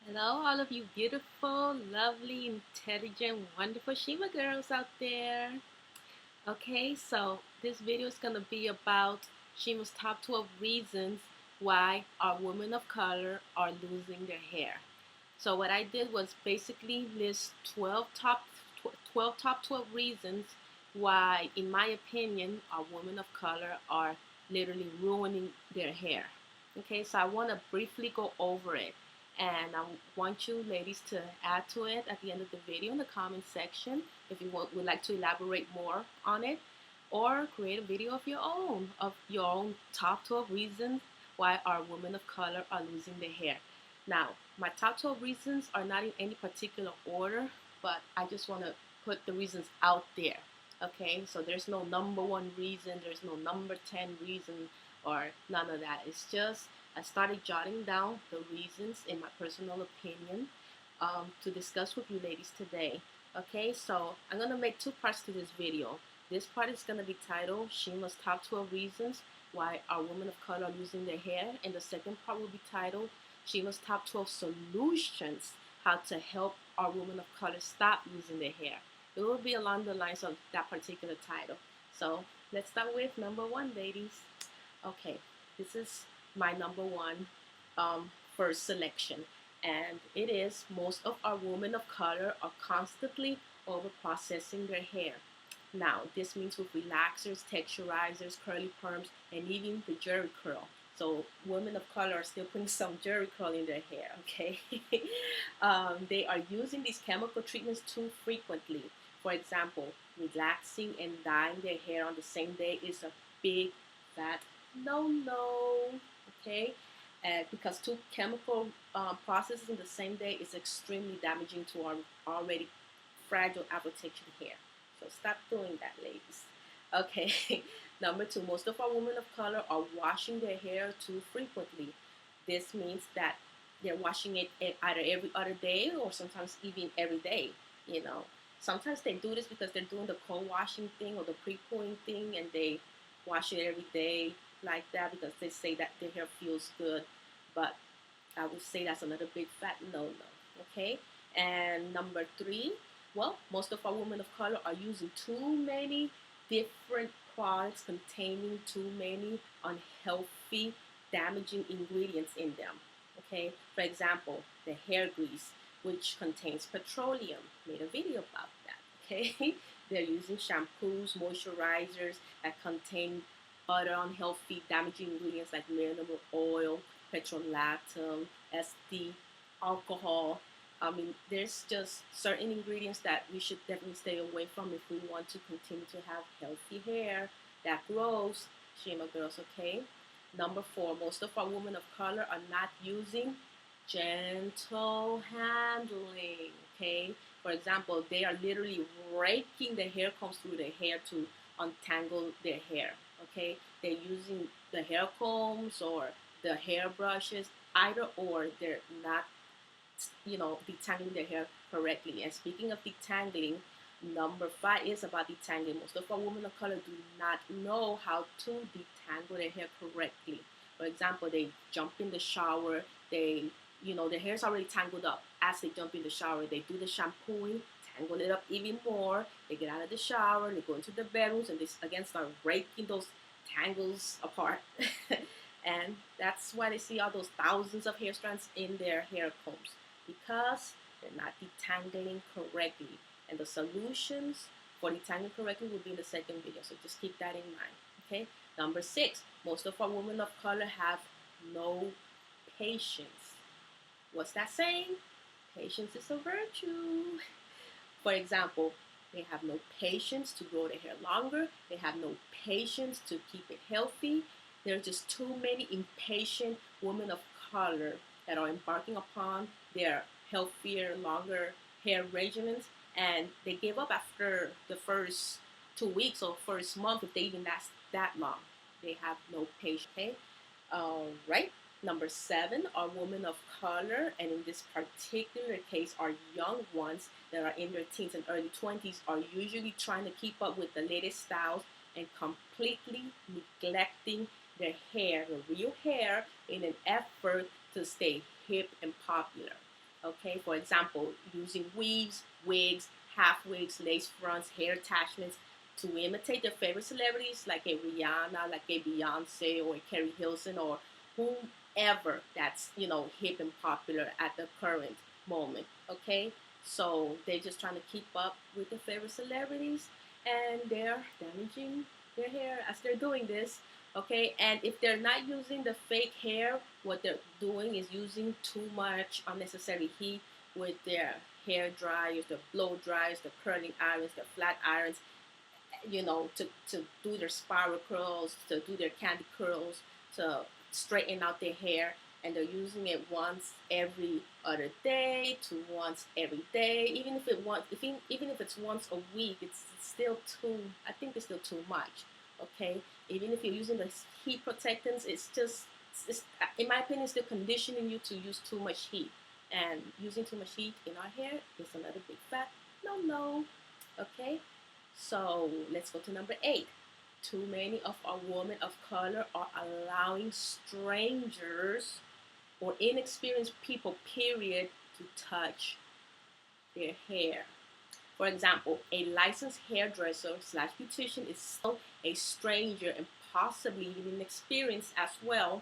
Hello, all of you beautiful, lovely, intelligent, wonderful Shima girls out there. Okay, so this video is going to be about Shima's top 12 reasons why our women of color are losing their hair. So what I did was basically list 12 top 12 reasons why, in my opinion, our women of color are literally ruining their hair. Okay, so I want to briefly go over it. And I want you ladies to add to it at the end of the video in the comment section if you would like to elaborate more on it, or create a video of your own top 12 reasons why our women of color are losing their hair. Now, my top 12 reasons are not in any particular order, but I just want to put the reasons out there. Okay, so there's no number one reason, there's no number 10 reason, or none of that. It's just I started jotting down the reasons in my personal opinion to discuss with you ladies today. Okay, so I'm going to make two parts to this video. This part is going to be titled Shima's Top 12 Reasons Why Our Women of Color Are Losing Their Hair. And the second part will be titled Shima's Top 12 Solutions How to Help Our Women of Color Stop Losing Their Hair. It will be along the lines of that particular title. So let's start with number one, ladies. Okay, this is my number one first selection. And it is most of our women of color are constantly over processing their hair. Now, this means with relaxers, texturizers, curly perms, and even the jerry curl. So women of color are still putting some jerry curl in their hair, okay? They are using these chemical treatments too frequently. For example, relaxing and dyeing their hair on the same day is a big fat no, okay? Because two chemical processes in the same day is extremely damaging to our already fragile application hair. So stop doing that, ladies. Okay, number two, most of our women of color are washing their hair too frequently. This means that they're washing it either every other day or sometimes even every day, you know. Sometimes they do this because they're doing the co-washing thing or the pre-pooing thing, and they wash it every day like that because they say that their hair feels good. But I would say that's another big fat no. Okay, and number three, well, most of our women of color are using too many different products containing too many unhealthy, damaging ingredients in them. Okay, for example, the hair grease, which contains petroleum. Made a video about that. Okay, they're using shampoos, moisturizers that contain other unhealthy, damaging ingredients like mineral oil, petrolatum, SD, alcohol. I mean, there's just certain ingredients that we should definitely stay away from if we want to continue to have healthy hair that grows. Shima girls, okay? Number four, most of our women of color are not using gentle handling, okay? For example, they are literally raking the hair combs through their hair to untangle their hair, okay? They're using the hair combs or the hair brushes, either or, they're not, detangling their hair correctly. And speaking of detangling, number five is about detangling. Most of our women of color do not know how to detangle their hair correctly. For example, they jump in the shower, their hair's already tangled up. As they jump in the shower, they do the shampooing, tangle it up even more. They get out of the shower, they go into the bedrooms, and they again start raking those tangles apart. And that's why they see all those thousands of hair strands in their hair combs, because they're not detangling correctly. And the solutions for detangling correctly will be in the second video, so just keep that in mind. Okay. Number six, most of our women of color have no patience. What's that saying? Patience is a virtue. For example, they have no patience to grow their hair longer. They have no patience to keep it healthy. There are just too many impatient women of color that are embarking upon their healthier, longer hair regimens, and they give up after the first 2 weeks or first month if they even last that long. They have no patience. Okay, all right. Number seven are women of color, and in this particular case, are young ones that are in their teens and early 20s are usually trying to keep up with the latest styles and completely neglecting their hair, the real hair, in an effort to stay hip and popular. Okay, for example, using weaves, wigs, half wigs, lace fronts, hair attachments to imitate their favorite celebrities like a Rihanna, like a Beyonce, or a Carrie Hilson, or whomever that's hip and popular at the current moment. Okay, so they're just trying to keep up with their favorite celebrities, and they're damaging their hair as they're doing this. Okay, and if they're not using the fake hair, what they're doing is using too much unnecessary heat with their hair dryers, the blow dryers, the curling irons, the flat irons, to do their spiral curls, to do their candy curls, to straighten out their hair. And they're using it once every other day to once every day. Even if it's once a week, it's still too. I think it's still too much. Okay, even if you're using the heat protectants, it's in my opinion, still conditioning you to use too much heat. And using too much heat in our hair is another big fat no. Okay, so let's go to number 8. Too many of our women of color are allowing strangers or inexperienced people, period, to touch their hair. For example, a licensed hairdresser slash beautician is still a stranger and possibly even inexperienced as well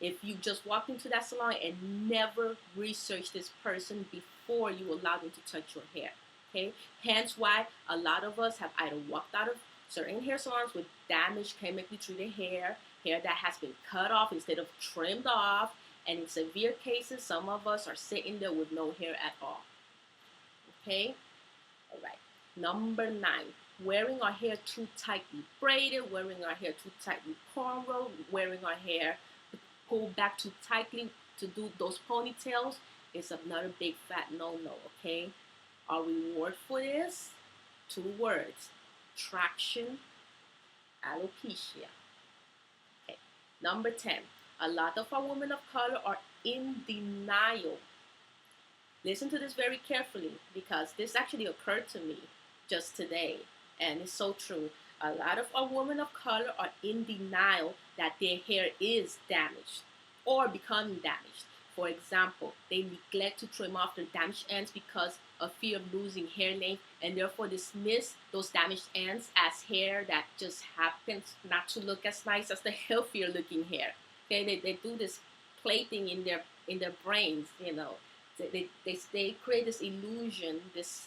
if you just walk into that salon and never research this person before you allow them to touch your hair. Okay, hence why a lot of us have either walked out of certain hair salons with damaged chemically treated hair that has been cut off instead of trimmed off, and in severe cases, some of us are sitting there with no hair at all. Okay, all right. Number 9, wearing our hair too tightly braided, wearing our hair too tightly cornrowed, wearing our hair pulled back too tightly to do those ponytails is another big fat no-no. Okay. Our reward for this, 2 words: traction, alopecia. Okay. Number 10, a lot of our women of color are in denial. Listen to this very carefully because this actually occurred to me just today, and it's so true. A lot of our women of color are in denial that their hair is damaged or becoming damaged. For example, they neglect to trim off their damaged ends because of fear of losing hair length, and therefore dismiss those damaged ends as hair that just happens not to look as nice as the healthier looking hair. Okay, they do this plating in their brains. They create this illusion, this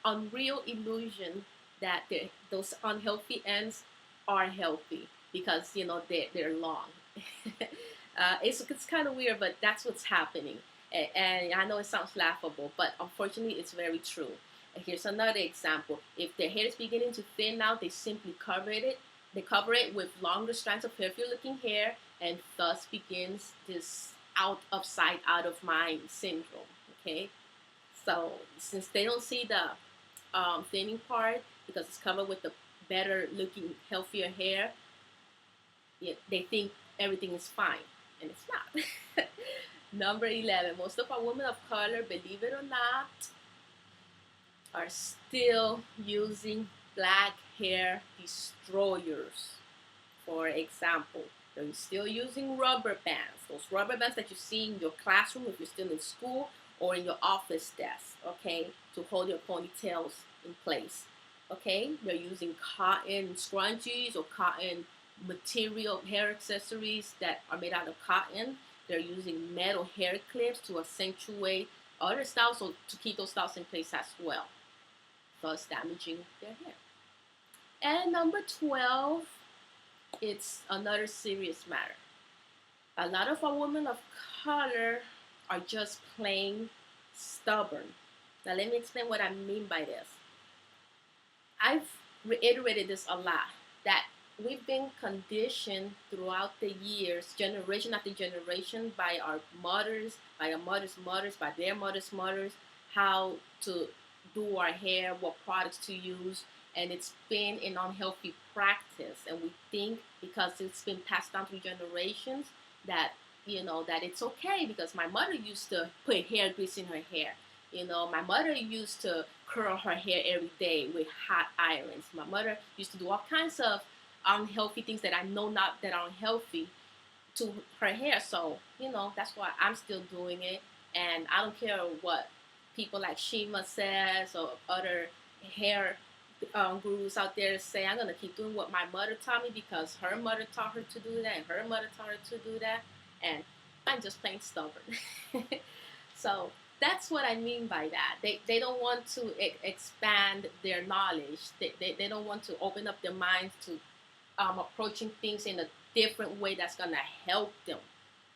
unreal illusion that those unhealthy ends are healthy because they're long. It's kind of weird, but that's what's happening. And I know it sounds laughable, but unfortunately, it's very true. And here's another example: if their hair is beginning to thin out, they simply cover it. They cover it with longer strands of healthier-looking hair, and thus begins this out of sight, out of mind syndrome. Okay, so since they don't see the thinning part because it's covered with the better-looking, healthier hair, they think everything is fine, and it's not. Number 11, most of our women of color, believe it or not, are still using black hair destroyers. For example, they're still using rubber bands. Those rubber bands that you see in your classroom if you're still in school or in your office desk, okay, to hold your ponytails in place. Okay, they're using cotton scrunchies or cotton material hair accessories that are made out of cotton. They're using metal hair clips to accentuate other styles or to keep those styles in place as well, thus damaging their hair. And number 12, it's another serious matter. A lot of our women of color are just plain stubborn. Now let me explain what I mean by this. I've reiterated this a lot, that we've been conditioned throughout the years, generation after generation, by our mothers, by our mothers' mothers, by their mothers' mothers, how to do our hair, what products to use, and it's been an unhealthy practice. And we think because it's been passed down through generations that that it's okay, because my mother used to put hair grease in her hair. My mother used to curl her hair every day with hot irons. My mother used to do all kinds of unhealthy things that I know not that are unhealthy to her hair. So, you know, that's why I'm still doing it. And I don't care what people like Shima says or other hair gurus out there say. I'm going to keep doing what my mother taught me because her mother taught her to do that and her mother taught her to do that. And I'm just plain stubborn. So that's what I mean by that. They don't want to expand their knowledge. They don't want to open up their minds to approaching things in a different way that's going to help them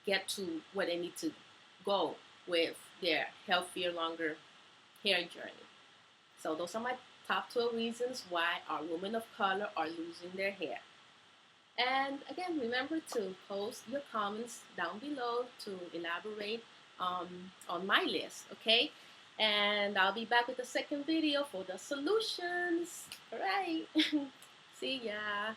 get to where they need to go with their healthier, longer hair journey. So those are my top 12 reasons why our women of color are losing their hair. And again, remember to post your comments down below to elaborate on my list, okay? And I'll be back with the second video for the solutions. All right. See ya.